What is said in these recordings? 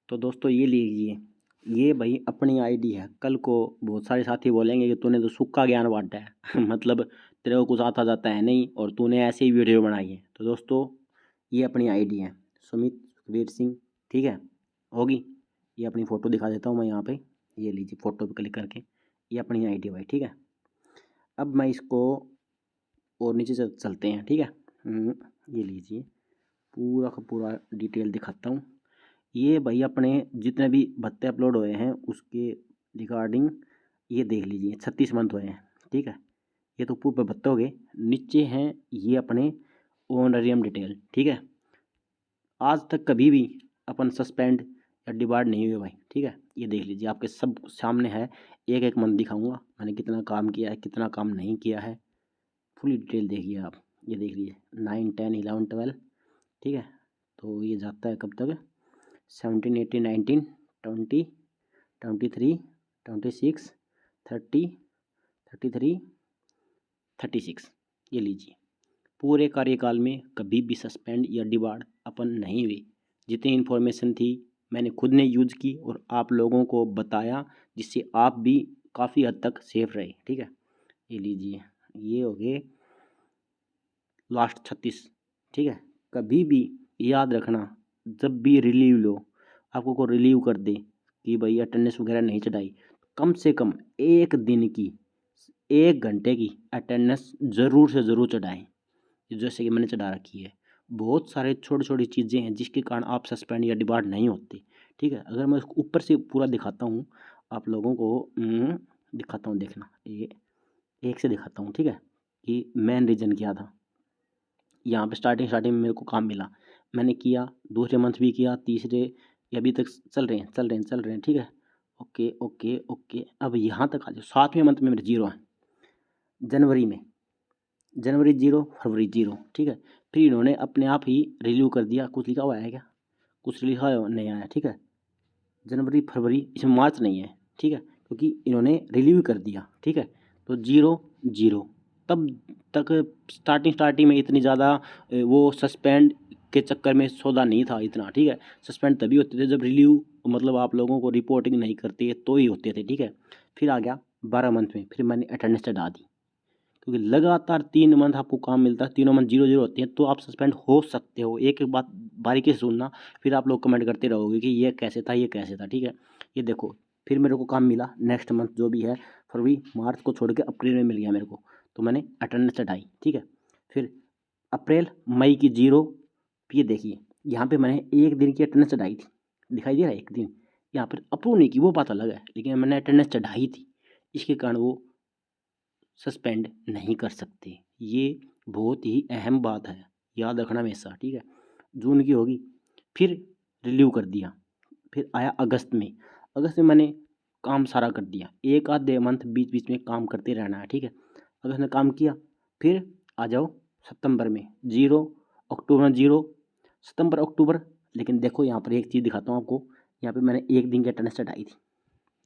तो दोस्तों ये लीजिए, ये भाई अपनी आईडी है। कल को बहुत सारे साथी बोलेंगे कि तूने तो सूखा ज्ञान बांटा है मतलब तेरे को कुछ आता जाता है नहीं और तूने ऐसे ही वीडियो बनाई है। तो दोस्तों ये अपनी आईडी है, सुमित सुखबीर सिंह, ठीक है, होगी। ये अपनी फ़ोटो दिखा देता हूँ मैं यहाँ पे, ये लीजिए फ़ोटो पे क्लिक करके, ये अपनी आईडी भाई, ठीक है। अब मैं इसको और नीचे चलते हैं, ठीक है। ये लीजिए पूरा का पूरा डिटेल दिखाता हूँ। ये भाई अपने जितने भी भत्ते अपलोड हुए हैं उसके रिगार्डिंग ये देख लीजिए, 36 मंथ हुए हैं, ठीक है। ये तो पूरे भत्ते हो गए। नीचे हैं ये अपने ऑनरियम डिटेल, ठीक है। आज तक कभी भी अपन सस्पेंड या डिबार्ड नहीं हुए भाई, ठीक है। ये देख लीजिए आपके सब सामने है, एक एक मंथ दिखाऊंगा मैंने कितना काम किया है, कितना काम नहीं किया है, फुल डिटेल देखिए आप। ये देख लीजिए 9, 10, 11, 12, ठीक है। तो ये जाता है कब तक, 17, 18, 19, 20, 23, 26, 30, 33, 36। ये लीजिए पूरे कार्यकाल में कभी भी सस्पेंड या डिबार्ड अपन नहीं हुए। जितनी इन्फॉर्मेशन थी मैंने खुद ने यूज की और आप लोगों को बताया, जिससे आप भी काफ़ी हद तक सेफ रहे, ठीक है। ये लीजिए ये हो गए लास्ट 36, ठीक है। कभी भी याद रखना, जब भी रिलीव लो, आपको को रिलीव कर दे कि भाई अटेंडेंस वगैरह नहीं चढ़ाई, कम से कम एक दिन की 1 घंटे की अटेंडेंस ज़रूर से ज़रूर चढ़ाएं, जैसे कि मैंने चढ़ा रखी है। बहुत सारे छोटी छोटी चीज़ें हैं जिसके कारण आप सस्पेंड या डिबार्ड नहीं होते, ठीक है। अगर मैं उसको ऊपर से पूरा दिखाता हूँ आप लोगों को, दिखाता हूँ, देखना ये एक से दिखाता हूँ, ठीक है, कि मेन रीज़न क्या था। यहाँ पे स्टार्टिंग में मेरे को काम मिला, मैंने किया, दूसरे मंथ भी किया, तीसरे, ये अभी तक चल रहे हैं, ठीक है। ओके ओके ओके, अब यहाँ तक आ जाओ, 7वें मंथ में मेरे 0 हैं। जनवरी 0, फरवरी 0, ठीक है। फिर इन्होंने अपने आप ही रिलीव कर दिया, कुछ लिखा हुआ है क्या, कुछ लिखा नहीं आया, ठीक है। जनवरी फरवरी, इसमें मार्च नहीं है, ठीक है, क्योंकि इन्होंने रिलीव कर दिया, ठीक है। तो 0, 0 तब तक स्टार्टिंग में इतनी ज़्यादा वो सस्पेंड के चक्कर में सौदा नहीं था इतना, ठीक है। सस्पेंड तभी होते थे जब रिलीव, मतलब आप लोगों को रिपोर्टिंग नहीं करते तो ही होते थे, ठीक है। फिर आ गया 12 मंथ में, फिर मैंने अटेंडेंस चढ़ा दी, क्योंकि लगातार 3 मंथ आपको काम मिलता है, तीनों मंथ 0 0 होते हैं, तो आप सस्पेंड हो सकते हो। एक एक बात बारीकी से सुनना, फिर आप लोग कमेंट करते रहोगे कि ये कैसे था, ये कैसे था, ठीक है। ये देखो फिर मेरे को काम मिला नेक्स्ट मंथ जो भी है, फरवरी मार्च को छोड़ के अप्रैल में मिल गया मेरे को, तो मैंने अटेंडेंस चढ़ाई, ठीक है। फिर अप्रैल मई की 0, ये देखिए यहाँ पे मैंने एक दिन की अटेंडेंस चढ़ाई थी, दिखाई दे रहा है एक दिन, यहाँ पर अप्रूव नहीं की वो बात अलग है, लेकिन मैंने अटेंडेंस चढ़ाई थी, इसके कारण वो सस्पेंड नहीं कर सकते। ये बहुत ही अहम बात है, याद रखना हमेशा, ठीक है। जून की होगी, फिर रिलीव कर दिया, फिर आया अगस्त में, मैंने काम सारा कर दिया, एक आधे मंथ बीच बीच में काम करते रहना है, ठीक है। अगस्त में काम किया, फिर आ जाओ सितंबर में 0, अक्टूबर में 0, सितंबर अक्टूबर। लेकिन देखो यहाँ पर एक चीज़ दिखाता हूँ आपको, यहाँ पे मैंने एक दिन की अटेंडेंस चढ़ाई थी,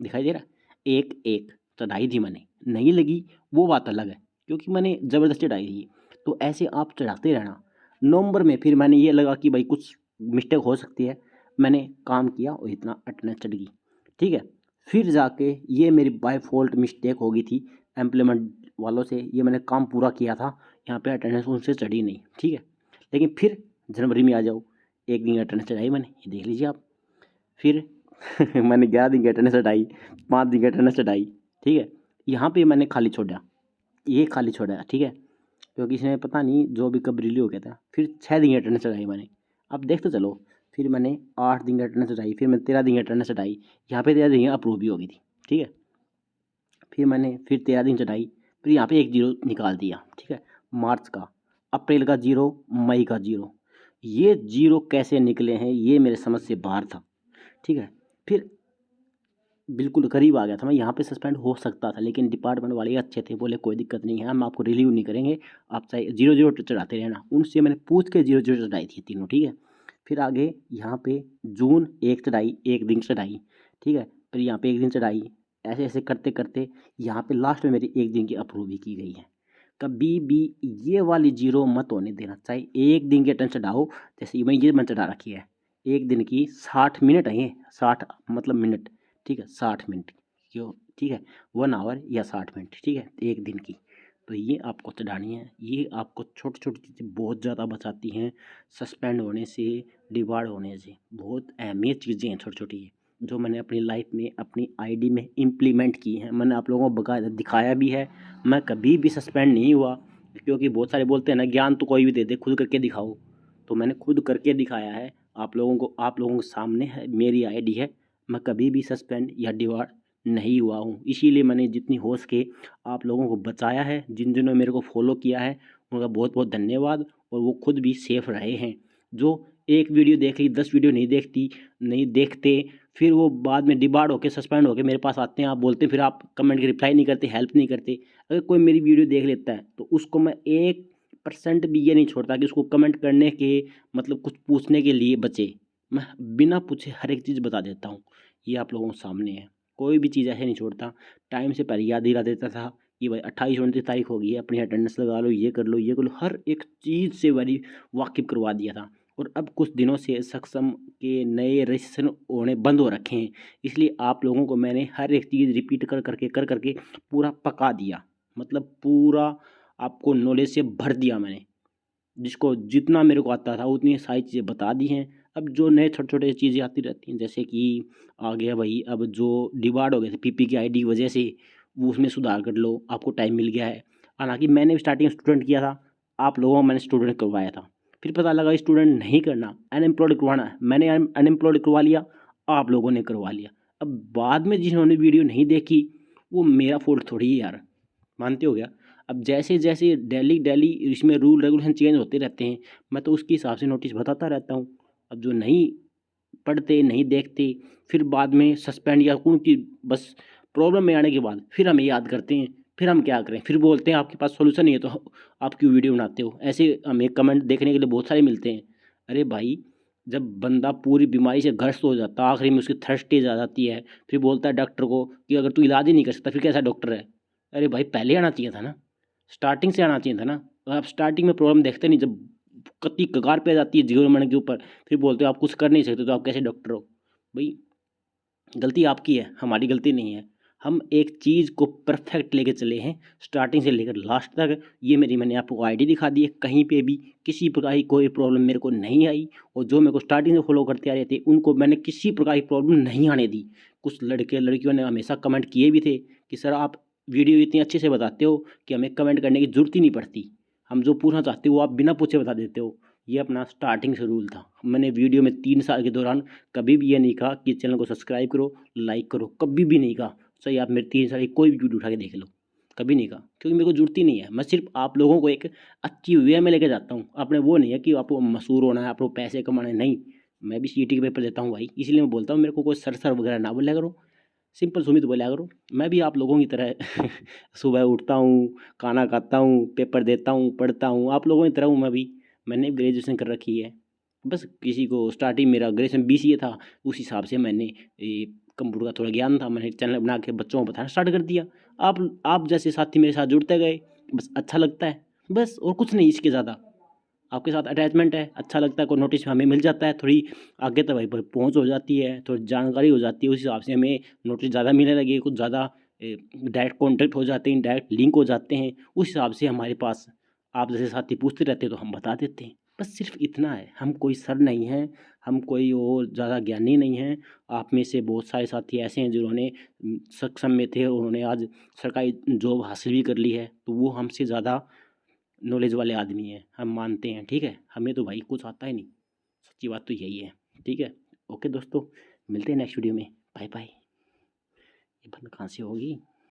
दिखाई दे रहा है, एक चढ़ाई थी मैंने, नहीं लगी वो बात अलग है, क्योंकि मैंने ज़बरदस्ती चढ़ाई थी। तो ऐसे आप चढ़ाते रहना। नवंबर में फिर मैंने ये लगा कि भाई कुछ मिस्टेक हो सकती है, मैंने काम किया और इतना अटेंडेंस चढ़ गई, ठीक है। फिर जाके ये मेरी बाय फॉल्ट मिस्टेक हो गई थी एम्प्लॉयमेंट वालों से, ये मैंने काम पूरा किया था, यहाँ पे अटेंडेंस उनसे चढ़ी नहीं, ठीक है। लेकिन फिर जनवरी में आ जाओ, एक दिन अटेंडेंस चढ़ाई मैंने, ये देख लीजिए आप। फिर मैंने 11 दिन की अटेंडेंस हटाई, 5 दिन की अटेंडेंस हटाई, ठीक है। यहाँ पे मैंने खाली छोड़ा, ये खाली छोड़ा, ठीक है, क्योंकि इसने पता नहीं जो भी कब रिलीव हो गया था। फिर 6 दिन की अटेंडेंस हटाई मैंने, अब देखते चलो। फिर मैंने 8 दिन की अटेंडेंस हटाई, फिर मैंने 13 दिन की अटेंडेंस हटाई, यहाँ पे 13 दिन अप्रूव भी हो गई थी, ठीक है। फिर मैंने फिर 13 दिन चढ़ाई, फिर यहाँ पे एक 0 निकाल दिया, ठीक है। मार्च का, अप्रैल का 0, मई का 0, ये 0 कैसे निकले हैं ये मेरे समझ से बाहर था, ठीक है। फिर बिल्कुल करीब आ गया था मैं, यहाँ पे सस्पेंड हो सकता था, लेकिन डिपार्टमेंट वाले अच्छे थे, बोले कोई दिक्कत नहीं है, हम आपको रिलीव नहीं करेंगे, आप चाहे 0 0 चढ़ाते रहना। उनसे मैंने पूछ के 0 0 चढ़ाई थी तीनों, ठीक है। फिर आगे यहाँ पे जून 1 चढ़ाई, एक दिन चढ़ाई, ठीक है। फिर यहाँ पे एक दिन चढ़ाई, ऐसे ऐसे करते करते यहाँ पे लास्ट में मेरी एक दिन की अप्रूव भी की गई है। कभी भी ये वाली 0 मत होने देना, चाहे एक दिन की अटेंडेंस चढ़ाओ, जैसे मैं ये चढ़ा रखी है, एक दिन की 60 मिनट है ये, 60 मतलब मिनट, ठीक है, 60 मिनट क्यों, ठीक है, 1 आवर या 60 मिनट, ठीक है, एक दिन की। तो ये आपको चढ़ानी है, ये आपको छोटी छोटी चीज़ें बहुत ज़्यादा बचाती हैं सस्पेंड होने से, डिबार्ड होने से। बहुत अहमियत चीज़ें हैं छोटी छोटी, जो मैंने अपनी लाइफ में अपनी आईडी में इम्प्लीमेंट की हैं। मैंने आप लोगों को बकायदा दिखाया भी है। मैं कभी भी सस्पेंड नहीं हुआ, क्योंकि बहुत सारे बोलते हैं ना ज्ञान तो कोई भी दे दे, खुद करके दिखाओ। तो मैंने खुद करके दिखाया है आप लोगों के सामने है, मेरी आईडी है। मैं कभी भी सस्पेंड या डिबार्ड नहीं हुआ हूँ। इसीलिए मैंने जितनी हो सके आप लोगों को बचाया है। जिन जिन्होंने मेरे को फॉलो किया है उनका बहुत बहुत धन्यवाद। और वो खुद भी सेफ रहे हैं। जो एक वीडियो देख ली 10 वीडियो नहीं देखते, फिर वो बाद में डिबार्ड होकर सस्पेंड होकर मेरे पास आते हैं, आप बोलते हैं, फिर आप कमेंट की रिप्लाई नहीं करते, हेल्प नहीं करते। अगर कोई मेरी वीडियो देख लेता है तो उसको मैं 1% भी ये नहीं छोड़ता कि उसको कमेंट करने के मतलब कुछ पूछने के लिए बचे। मैं बिना पूछे हर एक चीज़ बता देता हूँ। ये आप लोगों के सामने है। कोई भी चीज़ ऐसे नहीं छोड़ता। टाइम से पहले याद दिला देता था कि भाई 28-29 तारीख हो गई है, अपनी अटेंडेंस लगा लो, ये कर लो, ये कर लो। हर एक चीज़ से वारी वाकिफ़ करवा दिया था। और अब कुछ दिनों से सक्षम के नए रजिस्ट्रेशन होने बंद हो रखे हैं। इसलिए आप लोगों को मैंने हर एक चीज़ रिपीट कर करके पूरा पका दिया। मतलब पूरा आपको नॉलेज से भर दिया मैंने। जिसको जितना मेरे को आता था उतनी सारी चीज़ें बता दी हैं। अब जो नए छोटे-छोटे चीज़ें आती रहती हैं, जैसे कि आ गया भाई, अब जो डिबार्ड हो गए थे पीपी की आईडी की वजह से, वो उसमें सुधार कर लो, आपको टाइम मिल गया है। हालाँकि मैंने भी स्टार्टिंग में स्टूडेंट किया था, आप लोगों को मैंने स्टूडेंट करवाया था। फिर पता लगा स्टूडेंट नहीं करना, अनएम्प्लॉयड करवाना है। मैंने अनएम्प्लॉयड करवा लिया, आप लोगों ने करवा लिया। अब बाद में जिन्होंने वीडियो नहीं देखी, वो मेरा फ़ॉल्ट थोड़ी है यार, मानते हो क्या? अब जैसे-जैसे डेली इसमें रूल रेगुलेशन चेंज होते रहते हैं, मैं तो उसके हिसाब से नोटिस बताता रहता हूँ। अब जो नहीं पढ़ते, नहीं देखते, फिर बाद में सस्पेंड या उनकी बस प्रॉब्लम में आने के बाद फिर हमें याद करते हैं, फिर हम क्या करें? फिर बोलते हैं आपके पास सॉल्यूशन नहीं है तो आप क्यों वीडियो बनाते हो? ऐसे हमें कमेंट देखने के लिए बहुत सारे मिलते हैं। अरे भाई, जब बंदा पूरी बीमारी से ग्रस्त हो जाता है, आखिरी में उसकी थर्ड स्टेज आ जाती है, फिर बोलता है डॉक्टर को कि अगर तू इलाज ही नहीं कर सकता फिर कैसा डॉक्टर है? अरे भाई, पहले आना चाहिए था ना, स्टार्टिंग से आना चाहिए था ना। आप स्टार्टिंग में प्रॉब्लम देखते नहीं, जब कत्ती कगार पे आ जाती है जीवन मरण के ऊपर, फिर बोलते हो आप कुछ कर नहीं सकते तो आप कैसे डॉक्टर हो? भाई, गलती आपकी है, हमारी गलती नहीं है। हम एक चीज़ को परफेक्ट लेके चले हैं, स्टार्टिंग से लेकर लास्ट तक। ये मैंने आपको आईडी दिखा दी है, कहीं पे भी किसी प्रकार की कोई प्रॉब्लम मेरे को नहीं आई। और जो मेरे को स्टार्टिंग से फॉलो करते आ रहे थे उनको मैंने किसी प्रकार की प्रॉब्लम नहीं आने दी। कुछ लड़के लड़कियों ने हमेशा कमेंट किए भी थे कि सर आप वीडियो इतनी अच्छे से बताते हो कि हमें कमेंट करने की ज़रूरत ही नहीं पड़ती। हम जो पूछना चाहते हो वो आप बिना पूछे बता देते हो। ये अपना स्टार्टिंग से रूल था। मैंने वीडियो में 3 साल के दौरान कभी भी ये नहीं कहा कि चैनल को सब्सक्राइब करो, लाइक करो, कभी भी नहीं कहा। चाहे आप मेरे 3 साल की कोई भी वीडियो उठा के देख लो, कभी नहीं कहा, क्योंकि मेरे को ज़रूरत ही नहीं है। मैं सिर्फ़ आप लोगों को एक अच्छी वे में लेके जाता हूँ। आपने वो नहीं है कि आपको मशहूर होना है, आपको पैसे कमाने हैं, नहीं। मैं भी सीईटी के पेपर देता हूँ भाई, इसलिए मैं बोलता हूँ मेरे को कोई सर वगैरह ना बोला करो, सिंपल सुमित बोला करो। मैं भी आप लोगों की तरह सुबह उठता हूँ, खाना खाता हूँ, पेपर देता हूँ, पढ़ता हूँ, आप लोगों की तरह हूँ मैं भी। मैंने ग्रेजुएशन कर रखी है। बस किसी को स्टार्टिंग मेरा ग्रेजुएशन बीसीए था, उस हिसाब से मैंने ये कंप्यूटर का थोड़ा ज्ञान था, मैंने चैनल बना के बच्चों को बताना स्टार्ट कर दिया। आप जैसे साथी मेरे साथ जुड़ते गए, बस अच्छा लगता है, बस और कुछ नहीं इसके ज़्यादा। आपके साथ अटैचमेंट है, अच्छा लगता है, कोई नोटिस हमें मिल जाता है, थोड़ी आगे तक भाई पहुँच हो जाती है, थोड़ी जानकारी हो जाती है, उस हिसाब से हमें नोटिस ज़्यादा मिलने लगे, कुछ ज़्यादा डायरेक्ट कॉन्टैक्ट हो जाते हैं, डायरेक्ट लिंक हो जाते हैं, उस हिसाब से हमारे पास आप जैसे साथी पूछते रहते हैं तो हम बता देते हैं। बस सिर्फ इतना है, हम कोई सर नहीं हैं, हम कोई और ज़्यादा ज्ञानी नहीं हैं। आप में से बहुत सारे साथी ऐसे हैं जिन्होंने सक्षम में थे, उन्होंने आज सरकारी जॉब हासिल भी कर ली है, तो वो हमसे ज़्यादा नॉलेज वाले आदमी हैं, हम मानते हैं, ठीक है? हमें तो भाई कुछ आता ही नहीं, सच्ची बात तो यही है, ठीक है? ओके दोस्तों, मिलते हैं नेक्स्ट वीडियो में, बाय बाय। ये बंद कहाँ से होगी?